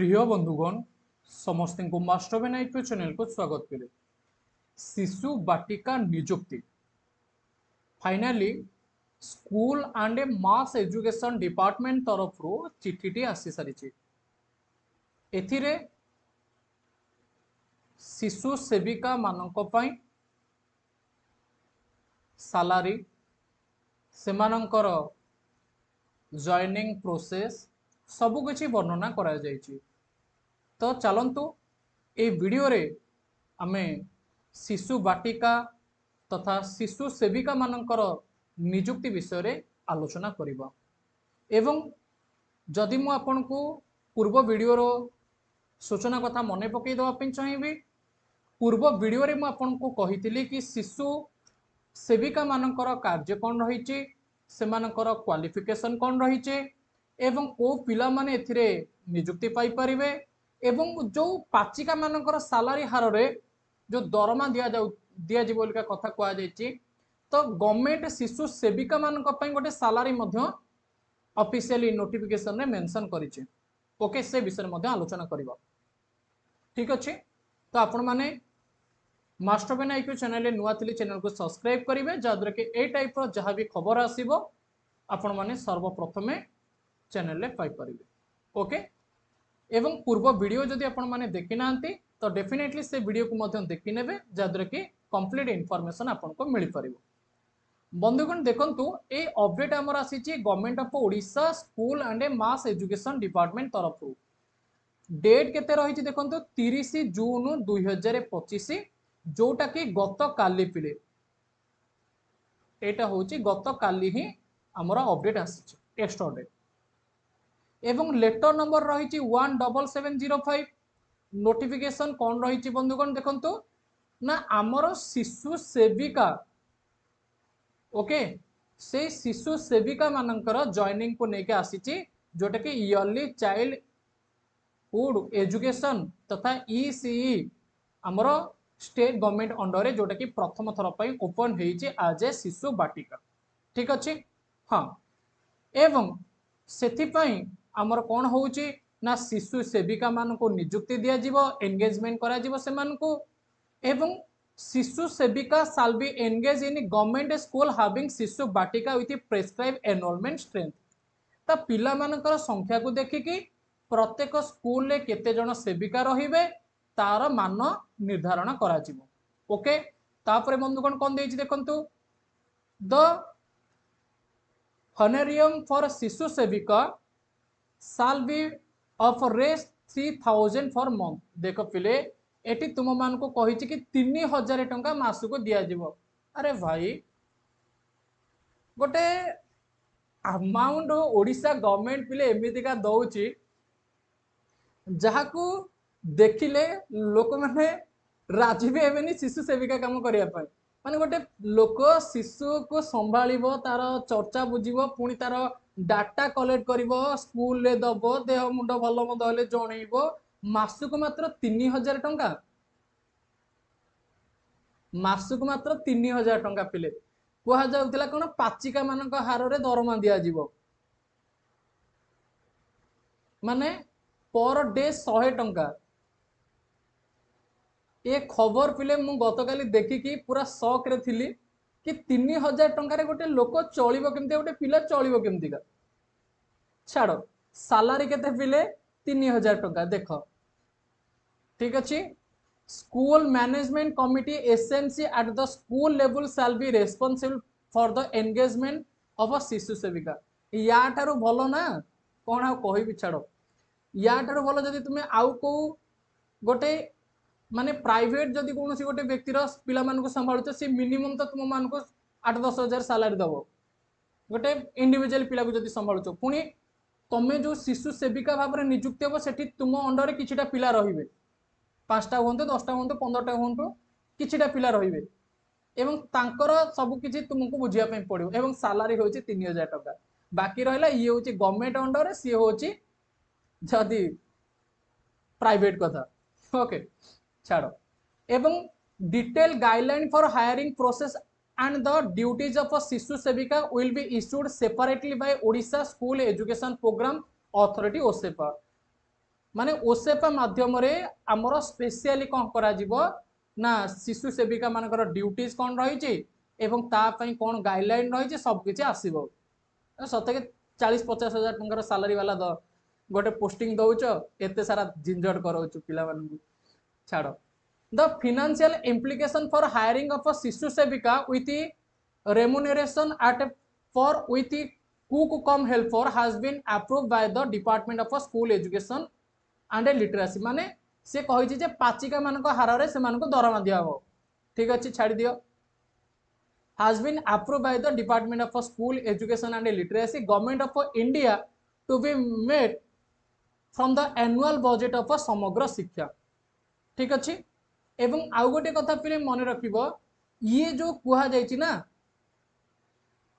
प्रिय बंधुगण समस्त को मास्टर बेनाइट चैनल को स्वागत करे। शिशु बाटिका नियुक्ति finally school and mass education department तरफ चिठीटी आसी सारी। एथिरे शिशु सेविका मानक पई सालारी सेमानंकर जॉइनिंग प्रोसेस सबु किछि वर्णना करा जायछि। तो चलंतु ए वीडियो रे आमे शिशु बाटिका तथा शिशु सेविका मानकर नियुक्ति विषय रे आलोचना करिबा। एवं जदि मु आपन को पूर्व वीडियो रो सूचना कथा मने पकई दवा पे चाहिबी। पूर्व वीडियो रे मु आपन को कहितिली कि शिशु सेविका मानकर कार्य कोन रहिछि, सेमानकर क्वालिफिकेशन कोन रहिछि एवं को पिला माने एथिरे नियुक्ति पाई परिबे एवं जो पाचिका मानकर सालारी हार रे जो दरमा दिया जी बोलिका कथा कहा जायछि। तो गवर्नमेंट शिशु सेविका मानक पई गोटे सालारी मध्य ऑफिशियली नोटिफिकेशन रे मेंशन करिछि। ओके, से विषय मध्य आलोचना करिबा। ठीक अछि, तो आपण माने मास्टर बेन आईक्यू चैनल रे नुआ थिली चैनल को सब्सक्राइब करिवे जाद्रा के ए टाइप रो जहां भी खबर आसीबो आपण माने सर्वप्रथमे चैनल रे पाई परिबे। ओके, एवं पूर्व वीडियो जदि आपण माने देखि नांती तो डेफिनेटली से वीडियो को मध्य देखि नेबे जाद्रा कि कंप्लीट इंफॉर्मेशन आपण को मिल परिबो। बंधुगण देखंतु ए अपडेट हमर आसीची government of Odisha school and mass education department तरफ डेट केते रहिची देखंतु 30 जून 2025 जोटा कि गत काली पिले एटा होची गत काली ही हमरा अपडेट आसीची टेक्स्ट अपडेट। एवं लेटर नंबर रही 17705 नोटिफिकेशन कौन रही बंधुगण देखंतु ना आमर शिशु सेविका ओके से शिशु सेविका मानकर जॉइनिंग को लेके आसीची जोटा कि ईयरली चाइल्ड हुड एजुकेशन तथा ईसीई आमर स्टेट गवर्नमेंट अंडर रे जोटा कि प्रथम थर पई ओपन हेइची आज ए शिशु बाटिका। ठीक अछि, हाँ एवं सेथि पई आमर कौन होउची ना शिशु सेविका मान को नियुक्ति दिया जीवो, एंगेजमेंट करा जीवो से मान को। एवं शिशु सेविका shall B engage in government school having शिशु बाटिका विथ प्रेस्क्राइब एनरोलमेंट स्ट्रेंथ। ता पिला मानकर संख्या को देखिकी प्रत्येक स्कूल रे केते जण सेविका रहिबे तार मान निर्धारण करा जीवो। ओके, तापरे बंधुगण कोन देइछि देखंतु द हॉनरियम फॉर शिशु सेविका शाल बी ऑफ रेस 3000 फॉर मंथ। देखो पिले एटी तुम मान को कहिछि कि 3000 टंका मास को दिया जीवो। अरे भाई गोटे अमाउंट ओडिशा गवर्नमेंट पिले एमिति का दउछि जहाकू देखिले लोक माने राजी भी हेबेनी शिशु सेविका काम करिया पाए। माने गोटे लोक शिशु को संभाळिबो, तार चर्चा बुझिबो, पुणी तार डाटा कलेक्ट करिबो, स्कूल ले दबो, देह मुंड भलो मद हेले जणैबो, मासुक मात्र 3000 टंका, मासुक मात्र 3000 टंका पिले कुहा जाउतिला कोन पाचिका मानक हार रे दरमा दिया जीवो। माने पर डे 100 टंका। ए खबर पिले मु गतकाली देखिकी पूरा शॉक रे थिली कि 3000 टंका रे गोटे लोक चलिबो केमती, गोटे पिला चलिबो केमती का। छाड़ो सालारी केते पिले 3000 टंका देख। ठीक अछि, school management committee SMC at the school level shall be responsible for the engagement of a शिशु सेविका। या ठारू भलो ना कोन आ कहि छाड़ो, या ठारू भलो जदि तुमे आउ को गोटे माने प्राइवेट जदि कौन गोटे व्यक्तिर पिला मान को संभालुच सी मिनिमम तो तुम मान को 8-10 हजार सालारी दबो। गोटे इंडिविजुअल पिला को जदि संभालुच पुणी तमे जो शिशु सेविका भाव में नियुक्ति हम सेठी तुम अंडर किछिटा पिला रहिबे, 5टा हुंतु 10टा हुंतु 15टा हुंतु किछिटा पिला रहिबे एवं तांकर सब किछि तुमको बुझिया पे पड़िबो। एवं सालारी होछि 3000 टका। बाकी रहला ये होछि गवर्नमेंट अंडर रे, सी होछि जदि प्राइवेट कथा। ओके छाड़ो, एवं detail guideline for hiring process and the duties of a शिशु सेविका will be issued separately by Odisha school education program authority OSEPA. माने ओसेपा माध्यम रे हमर स्पेशली कौन करा जिवो ना शिशु सेविका मानकर ड्यूटीज कौन रही छि एवं ता पई कौन गाइडलाइन रही छि सब किछि आसीबो सते के 40-50 हजार टंकर सैलरी वाला गोटे पोस्टिंग दउछ एते सारा जिंजट करउछ पिला मान छाड़ the financial implication for hiring of a शिशु सेविका with remuneration at for with cook cum helper has been approved by the Department of School Education and Literacy माने से कहि जे पाचिका मानक हार रे से मानक दरमा दिया हो ठीक अछि छाड़ी दियो has been approved by the Department of School Education and Literacy Government of India to be made from the annual budget of समग्र शिक्षा ठीक अछि एवं आउ गोटे कथा पिले मन रखिबो ये जो कुहा जायछि ना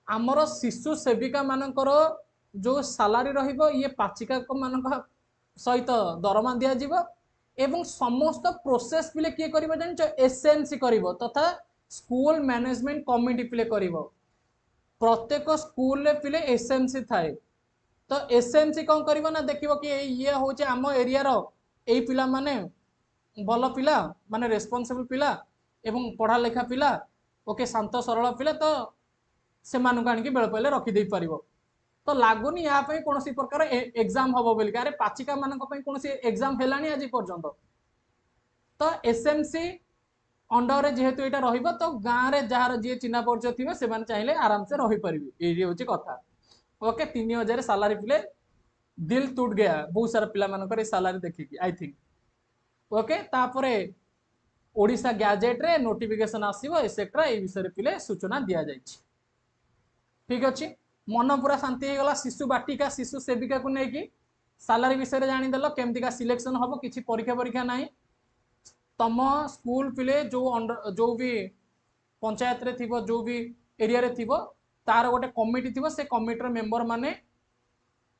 आमर शिशु सेविका मानकर जो सालारी रहिबो ये पाचिका मानक सहित दरमा दिया जीवो एवं समस्त प्रोसेस पिले किए करिवो जानचो एसएनसी करिवो तथा स्कूल मैनेजमेंट कमिटी पिले करिवो प्रत्येक स्कूल ले पिले एसएनसी थाए तो एसएनसी कौन करिवो ना देखिवो कि ये होचे आम एरिया रो एई पिला माने भल पिला माने रेस्पोंसिबल पिला एवं पढ़ा लेखा पिला ओके शांत सरल पिला तो से मानक आनिक बेल पहले रखिदे पार तो लगुनि या कौन प्रकार एग्जाम हम बोलिक अरे पाचिका मान कौन एग्जाम है आज पर्यंत तो एसएमसी अंडर जेहेतु यहाँ रही तो गाँव में जार जी चिन्ह परिचय थे से चाहिए आराम से रहीपर ये हूँ कथा ओके 3000 सालारी पिले दिल टूट गया बहुत सारा पिला मानकर सालारी देखिकी आई थिंक ओके तापरे ओडिशा गैजेट रे नोटिफिकेशन आसीबो एसेट्रा ए विषय पिले सूचना दिया जायछि ठीक अच्छे मन पूरा शांति हो गला शिशु बाटिका शिशु सेविका को लेकिन सालारी विषय जानीदेल केमती सिलेक्शन हम किसी परीक्षा परीक्षा ना तुम स्कूल पिले जो भी पंचायत रे थिबो जो भी एरिया रे थिबो तार गोटे कमिटी थिबो से कमिटी मेंबर माने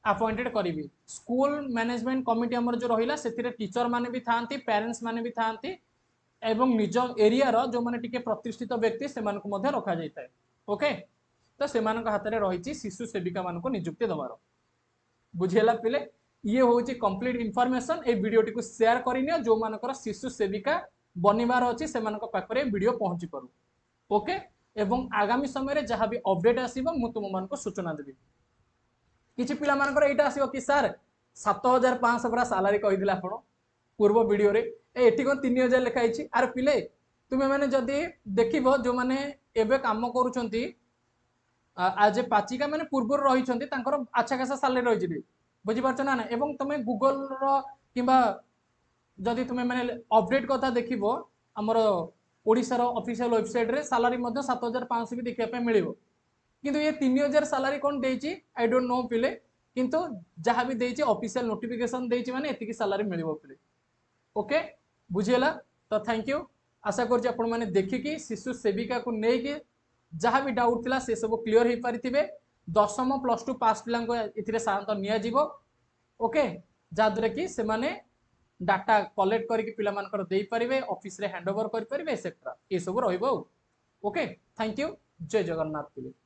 अपॉइंटेड करी स्कूल मैनेजमेंट कमिटी हमर जो रहिला सेथिरे टीचर माने भी थांती पेरेंट्स माने भी थांती एवं निज एरिया रो जो माने टिके प्रतिष्ठित व्यक्ति से मानको मध्ये रखा जायता ओके तो से हाथ में रही शिशु सेविका मान निजुक्ति दबार बुझेला पिले ये हूँ कंप्लीट इनफॉरमेशन ए वीडियो टी शेयर करनी जो मानकर शिशु सेविका बनवार अच्छी से पाखे वीडियो पहुँची पारू ओके एवं आगामी समय जहाँ भी अपडेट आसो मुझे तुम मान सूचना देवी किसी पिला मानकर एटा आसो कि सार 7500 पूरा सालारी कहीदे आप पूर्व वीडियो रे एटी कौन 3000 लिखाई आर पिले तुम्हें मैंने जदि देख जो मैंने एवं काम करुँच आज पाचिका मैंने पूर्व रही अच्छा खासा सालारी रही बुझीपार ना ना एवं तुम गूगल किंबा जदि तुम्हें मैंने अपडेट कथा देख आमर ओडिशार ऑफिशियल वेबसाइट रे सालारी 7500 भी देखा मिल किंतु ये 3000 सालारी कौन देची आई डोंट नो पिले किंतु जहाँ भी देची ऑफिशियल नोटिफिकेशन देची माने एतिकी सालारी मिलिबो पिले ओके बुझेला तो थैंक यू आशा करछि आपण माने देखिकी शिशु सेविका को नेकी जहाँ भी डाउट थिला से सब क्लियर हो पारिथिबे 10वीं +2 पास पिला इथिरे साधारणतः निया जीवो ओके जहाँद्वारा कि से माने डाटा कलेक्ट करके पिला मानकर देई परिबे ऑफिस रे हैंडओवर कर परिबे एक्सेट्रा ये सब रहइबो ओके थैंक यू जय जगन्नाथ पिले।